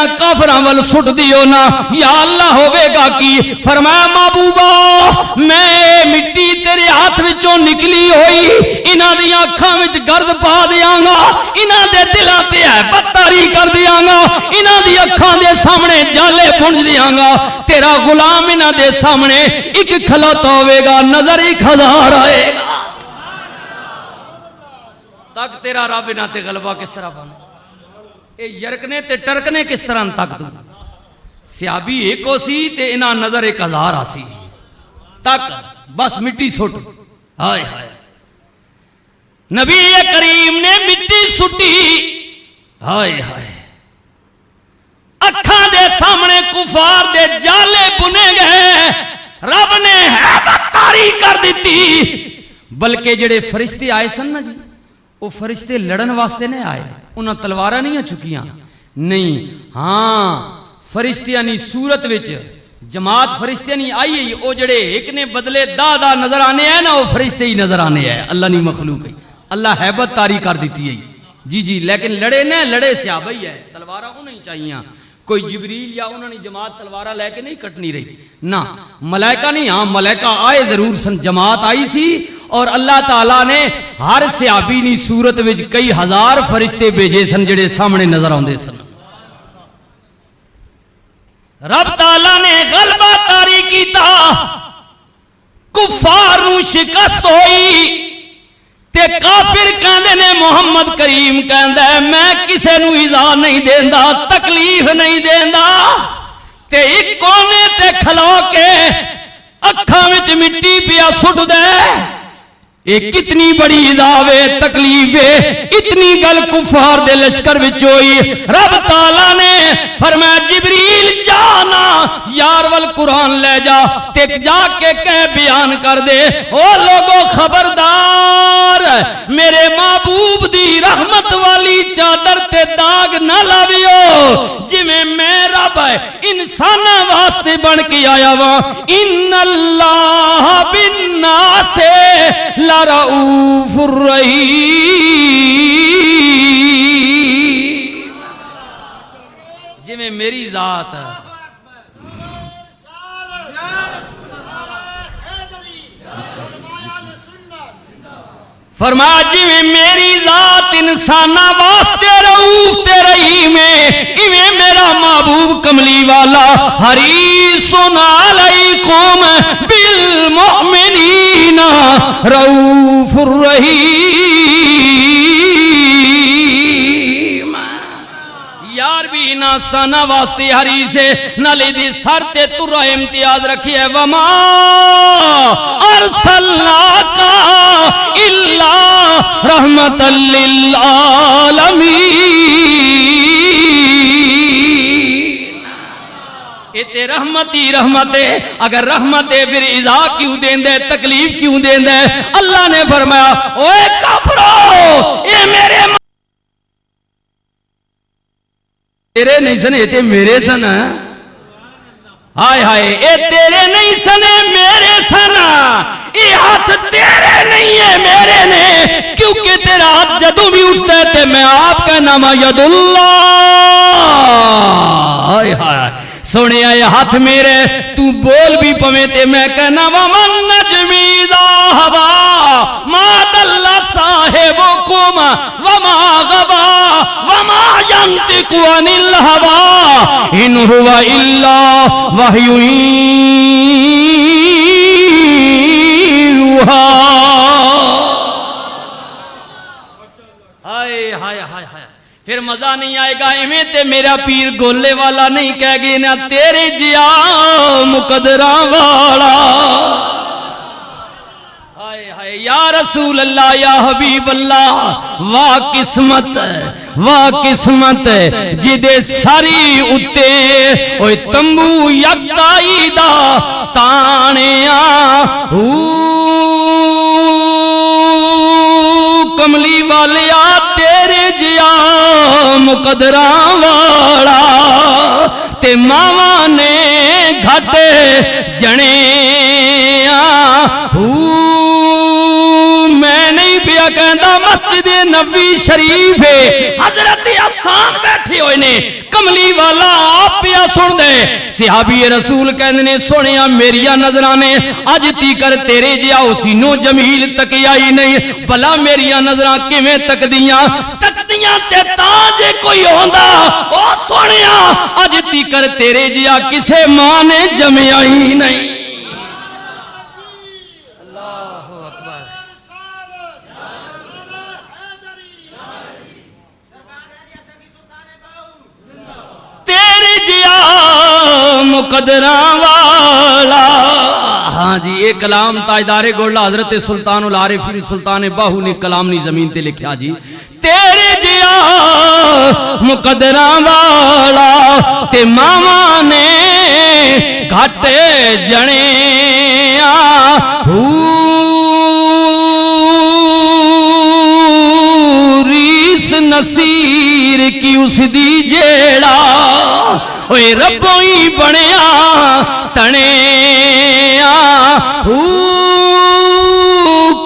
इन्हां काफरां वल सुट दियो ना। या अल्लाह होवेगा की फरमाया महबूबा मैं मिट्टी तेरे हाथ विचों निकली होई इन्हां दी अखां विच गर्द पा दियांगा, इन्हां दे दिलां ते हैबत तारी कर दियांगा, इन्हां दी अखां दे सामने जाले बुंझ दियांगा। तेरा गुलाम इन्हां दे सामने एक खलोता होवेगा, नजर 1000 आएगा। तक तेरा रब इन्हां ते गलबा किस तरह बन ए यरकने ते टरकने किस तरह तक दू सियाबी एक सी ते इन्हां नजर 1000 आसी तक बस मिट्टी सुट। हाय हाय नबी करीम ने मिट्टी सुटी। हाय हाय अखां दे सामने कुफार दे जाले बुने गए, रब ने हैबत तारी कर दी। बल्कि जेड़े फरिश्ते आए सन ना जी वो फरिश्ते लड़न वास्ते नहीं आए, उन्हें तलवारा नहीं चुकियां नहीं। हाँ फरिश्तियां नी सूरत विच जमात फरिश्ते नहीं आई है, वो जड़े एक ने बदले दा नजर आने हैं ना वो फरिश्ते ही नजर आने हैं। अल्लाह नहीं मखलूक है, अल्लाह हैबत तारी कर दी है जी जी। लेकिन लड़े ने लड़े सहाबा ही है, तलवारा उन्हें चाहिए। कोई जिबरील या उन्होंने जमात तलवारा लेके नहीं कटनी रही ना, मलाइका नहीं। हाँ मलाइका आए जरूर सन, जमात आई सी और अल्लाह ताला ने हर सहाबी नी सूरत विच कई 1000 फरिश्ते भेजे सन जेड़े सामने नजर आते सन। रब ताला ने गलबा तारी कीता, कुफार नूं शिकस्त होई ते काफिर कहंदे ने मुहम्मद करीम कहंदा है मैं किसे नूं इज़ा नहीं देंदा, तकलीफ नहीं देंदा। ते एक कोने ते खलो के अखां विच मिट्टी पिया सुट दे। ये कितनी बड़ी इज़ावे तकलीफ है, इतनी गल कुफार दे लश्कर विच होई। रब ताला ने फरमाया जिबरील जाना यार वल कुरान ले जा ते जाके कह बयान कर दे ओ लोगों खबरदार मेरे महबूब दी रहमत वाली चादर ते दाग ना लावियो। जिवें मैं रब इंसाना वास्ते बन के आया वा, इन्नल्लाह बिन्नासे रऊफुर रहीम। जिवें मेरी जात फरमा जिवें मेरी जात इंसाना वास्ते रऊफ ते रहीम है, इवें मेरा महबूब कमली वाला हरीसुन अलैकुम बिल मुमिनीना रऊफुर रहीम। यार भी ना साना वास्ते हरी से नाले दी सर ते तुरा इम्तियाज रखी है। वमा अरसलनाका इल्ला रहमतल लिल आलमीन। इते रहमत ही रहमत है। अगर रहमत है फिर इज़ा क्यों देंदे, तकलीफ क्यों देंदे? अल्लाह ने फरमाया ओए काफरो ये मेरे तेरे नहीं सन, ये ते मेरे सन। हाय हाय ये तेरे नहीं सन मेरे सन, ये हाथ तेरे नहीं है मेरे ने, क्योंकि तेरा हाथ जदू भी उठता है ते मैं आपका नाम यदुल्लाह। हाय हाय सोने ये हाथ मेरे, तू बोल भी पवे ते मैं कहना वा मन नजमी ज़ाहबा मा दल्ला साहिबुकुम वमा गवा वमा यंतिकु अनिल हवा इन हुवा इल्ला वहयु यूहा। हाय हाय हाय हाय फिर मजा नहीं आएगा। इवें ते मेरा पीर गोले वाला नहीं कह गए ना तेरे जिया मुकदरा वाला। हाय हाय या रसूल अल्लाह या हबीब अल्लाह, वाह किस्मत जिदे सारी उत्ते ओए तंबू यकताई दा तानिया कमली वालिया तेरे जिया मुकदरा वाला ते मावा ने घट जने मैं नहीं पिया कहता मस्जिद नबी शरीफ है। हजरत हसन बैठे हुए ने, कमली वाला आप पिया सुन दे। सहाबी रसूल कहते ने सोनिया मेरिया नजरां ने अज तीकर तेरे जिहा हुसीनो जमील तकिया ही नहीं, भला मेरिया नजरां किवें तकदियां ते तां जे कोई होंदा ओ सोनिया अज तीकर तेरे जिहा किसे मां ने जमिया ही नहीं। तेरे जिया मुकदरा वाला, हाँ जी ये कलाम ताजदारे गोला हजरत सुल्तान उल आरिफीन सुल्तान बाहू ने कलाम नी जमीन ते लिखा जी। तेरे जिया मुकदरा वाला ते मामा ने घट जने रीस नसीर की उस दी जेड़ा ओए रब्बों ही बनया तने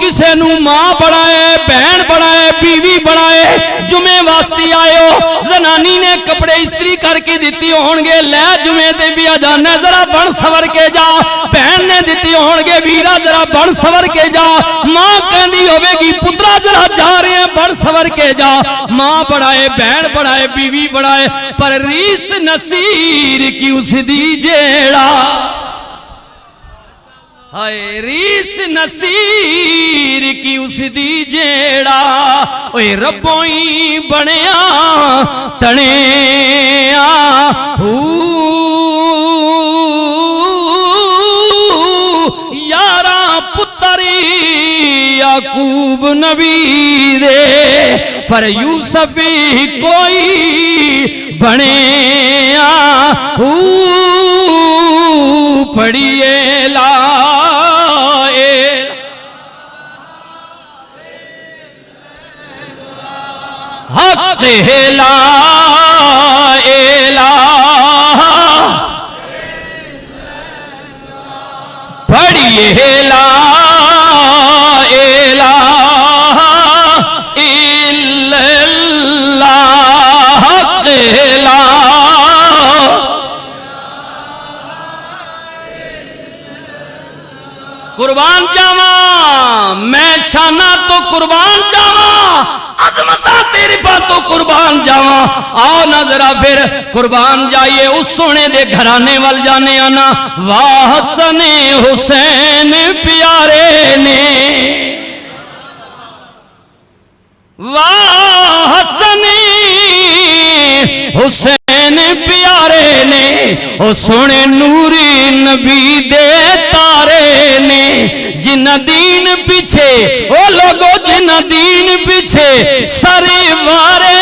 किसे नू मां बनाए, बहन बनाए, बीवी बनाए, जुमे वास्ते आयो जनानी ने कपड़े इस्त्री करके दिती होंगे, लै जुमे ते भी आ जाना जरा बन सवर के जा, बहन ने दिती होंगे वीरा जरा बन सवर के जा, मां कहती होगी पुत्रा जरा जा रहे हैं बन सवर के जा, मां बढ़ाए, बहन बढ़ाए, बीवी बढ़ाए, पर रीस नसीर की उस दी जेड़ा, हाय रीस नसीर की उस दी जेड़ा ओए रब्बों ही बनया तने यारा पुत्री याकूब नबी दे पर यूसुफ ही कोई बने पढ़िए ला हक ला पढ़िए ला कुर्बान जावा मैं शाना तो कुर्बान जावा, अजमता तेरीफा तो कुर्बान जावा। आओ ना जरा फिर कुर्बान जाइए उस सोने दे घराने वाल जाने आना। वाह हसने हुसैन प्यारे ने, वाह हसने हुसैन प्यारे ने, ओ सोने नूरी नबी दे तारे ने, जिन्ना दीन पीछे ओ लोगो जिन्ना दीन पीछे सारे वारे